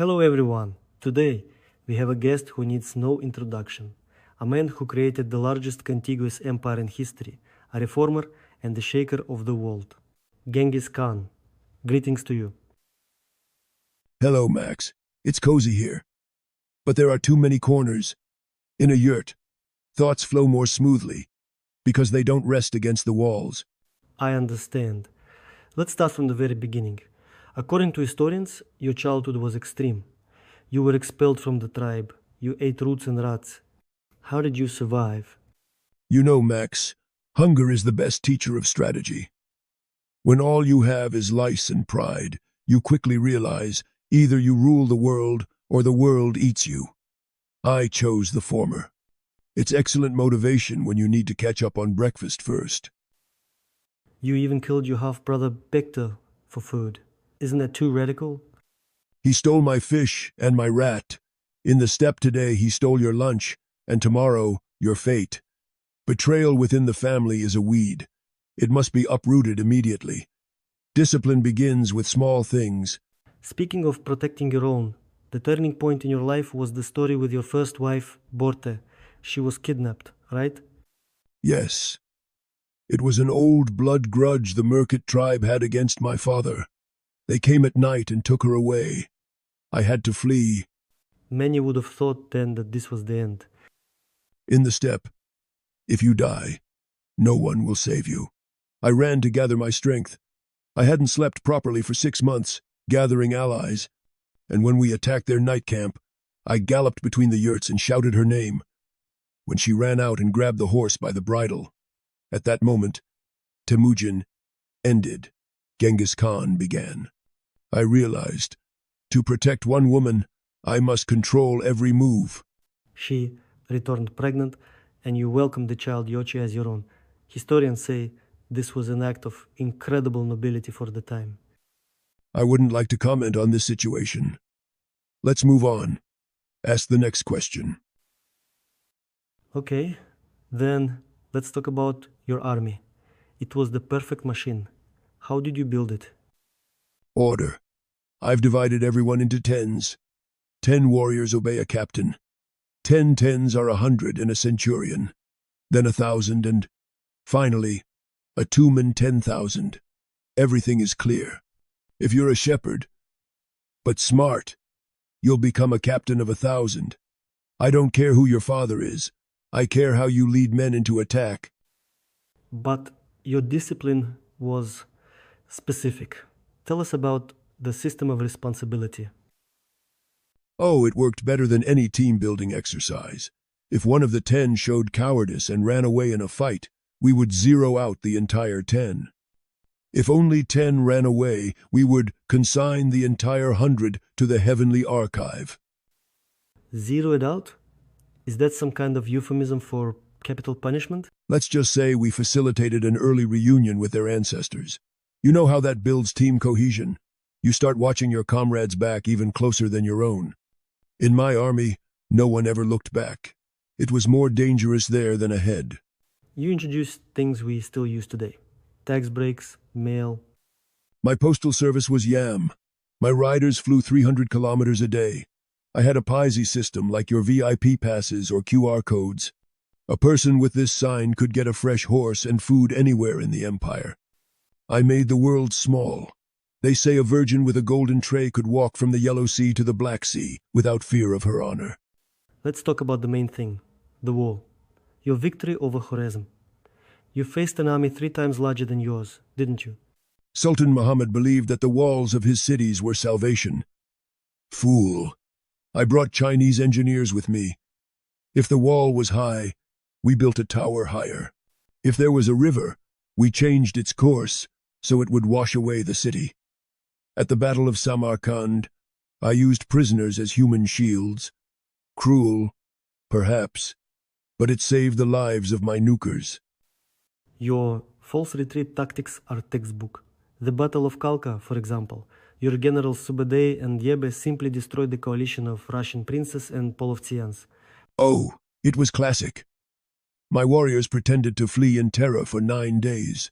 Hello everyone. Today we have a guest who needs no introduction. A man who created the largest contiguous empire in history, a reformer and the shaker of the world. Genghis Khan. Greetings to you. Hello, Max. It's cozy here. But there are too many corners. In a yurt, thoughts flow more smoothly because they don't rest against the walls. I understand. Let's start from the very beginning. According to historians, your childhood was extreme. You were expelled from the tribe. You ate roots and rats. How did you survive? You know, Max, hunger is the best teacher of strategy. When all you have is lice and pride, you quickly realize either you rule the world or the world eats you. I chose the former. It's excellent motivation when you need to catch up on breakfast first. You even killed your half brother Bekter for food. Isn't that too radical? He stole my fish and my rat. In the steppe today he stole your lunch, and tomorrow your fate. Betrayal within the family is a weed. It must be uprooted immediately. Discipline begins with small things. Speaking of protecting your own, the turning point in your life was the story with your first wife, Borte. She was kidnapped, right? Yes, it was an old blood grudge the Merkit tribe had against my father. They came at night and took her away. I had to flee. Many would have thought then that this was the end. In the steppe, if you die, no one will save you. I ran to gather my strength. I hadn't slept properly for 6 months, gathering allies. And when we attacked their night camp, I galloped between the yurts and shouted her name. When she ran out and grabbed the horse by the bridle, at that moment, Temujin ended. Genghis Khan began. I realized, to protect one woman, I must control every move. She returned pregnant, and you welcomed the child Yochi as your own. Historians say this was an act of incredible nobility for the time. I wouldn't like to comment on this situation. Let's move on. Ask the next question. Okay, then let's talk about your army. It was the perfect machine. How did you build it? Order. I've divided everyone into tens. 10 warriors obey a captain. 10 tens are 100 and a centurion. Then 1,000 and, finally, a two-man 10,000. Everything is clear. If you're a shepherd, but smart, you'll become a captain of 1,000. I don't care who your father is. I care how you lead men into attack. But your discipline was specific. Tell us about the system of responsibility. Oh, it worked better than any team-building exercise. If one of the 10 showed cowardice and ran away in a fight, we would zero out the entire 10. If only 10 ran away, we would consign the entire 100 to the heavenly archive. Zero it out? Is that some kind of euphemism for capital punishment? Let's just say we facilitated an early reunion with their ancestors. You know how that builds team cohesion. You start watching your comrades back even closer than your own. In my army, no one ever looked back. It was more dangerous there than ahead. You introduced things we still use today. Tax breaks, mail. My postal service was YAM. My riders flew 300 kilometers a day. I had a PISI system like your VIP passes or QR codes. A person with this sign could get a fresh horse and food anywhere in the empire. I made the world small. They say a virgin with a golden tray could walk from the Yellow Sea to the Black Sea without fear of her honor. Let's talk about the main thing, the war. Your victory over Khwarezm. You faced an army 3 times larger than yours, didn't you? Sultan Muhammad believed that the walls of his cities were salvation. Fool. I brought Chinese engineers with me. If the wall was high, we built a tower higher. If there was a river, we changed its course so it would wash away the city. At the Battle of Samarkand, I used prisoners as human shields. Cruel, perhaps, but it saved the lives of my nukers. Your false retreat tactics are textbook. The Battle of Kalka, for example. Your generals Subedey and Yebe simply destroyed the coalition of Russian princes and Polovtsians. Oh, it was classic. My warriors pretended to flee in terror for 9 days.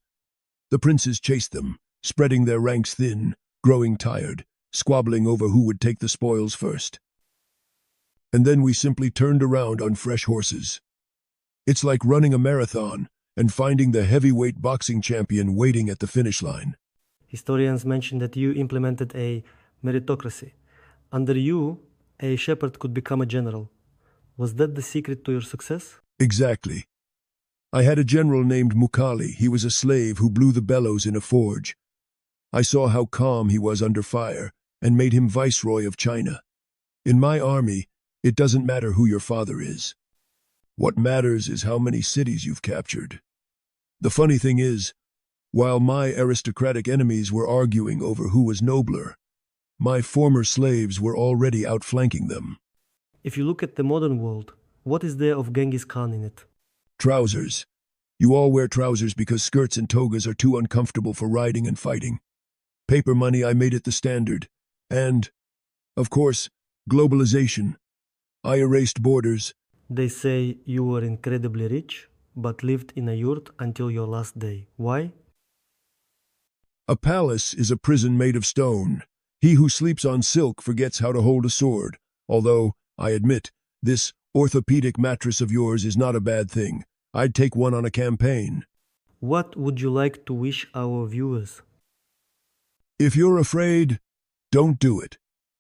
The princes chased them, spreading their ranks thin, growing tired. squabbling over who would take the spoils first. And then we simply turned around on fresh horses. It's like running a marathon and finding the heavyweight boxing champion waiting at the finish line. Historians mention that you implemented a meritocracy. Under you, a shepherd could become a general. Was that the secret to your success? Exactly. I had a general named Mukali. He was a slave who blew the bellows in a forge. I saw how calm he was under fire and made him viceroy of China. In my army, it doesn't matter who your father is. What matters is how many cities you've captured. The funny thing is, while my aristocratic enemies were arguing over who was nobler, my former slaves were already outflanking them. If you look at the modern world, what is there of Genghis Khan in it? Trousers. You all wear trousers because skirts and togas are too uncomfortable for riding and fighting. Paper money, I made it the standard. And, of course, globalization. I erased borders. They say you were incredibly rich, but lived in a yurt until your last day. Why? A palace is a prison made of stone. He who sleeps on silk forgets how to hold a sword. Although, I admit, this orthopedic mattress of yours is not a bad thing. I'd take one on a campaign. What would you like to wish our viewers? If you're afraid, don't do it.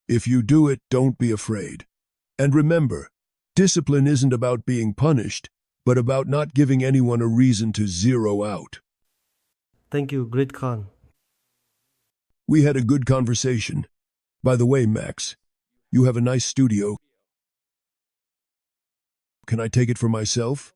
If you do it, don't be afraid. And remember, discipline isn't about being punished, but about not giving anyone a reason to zero out. Thank you, Great Khan. We had a good conversation. By the way, Max, you have a nice studio. Can I take it for myself?